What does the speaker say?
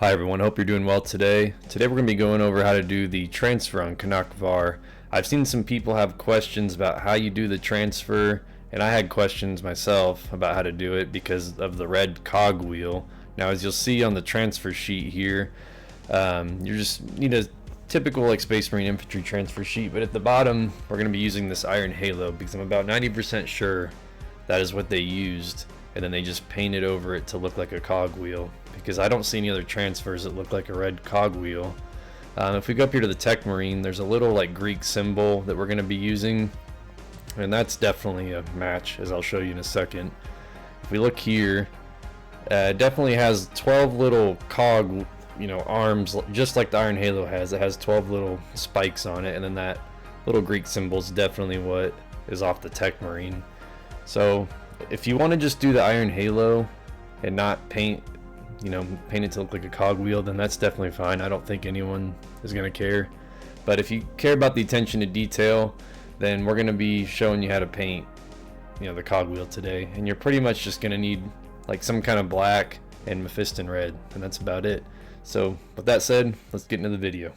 Hi everyone, hope you're doing well today. Today we're going to be going over how to do the transfer on Caanok Var. I've seen some people have questions about how you do the transfer, and I had questions myself about how to do it because of the red cog wheel. Now as you'll see on the transfer sheet here, you just need a typical like Space Marine Infantry transfer sheet, but at the bottom we're going to be using this iron halo because I'm about 90% sure that is what they used, and then they just painted over it to look like a cog wheel, because I don't see any other transfers that look like a red cog wheel. If we go up here to the Tech Marine, there's a little like Greek symbol that we're going to be using, and that's definitely a match, as I'll show you in a second. If we look here, it definitely has 12 little cog arms, just like the iron halo has. It has 12 little spikes on it, and then that little Greek symbol is definitely what is off the Tech Marine. So if you want to just do the iron halo and not paint it to look like a cog wheel, then that's definitely fine. I don't think anyone is going to care. But if you care about the attention to detail, then we're going to be showing you how to paint the cog wheel today, and you're pretty much just going to need like some kind of black and Mephiston red, and that's about it. So with that said, let's get into the video.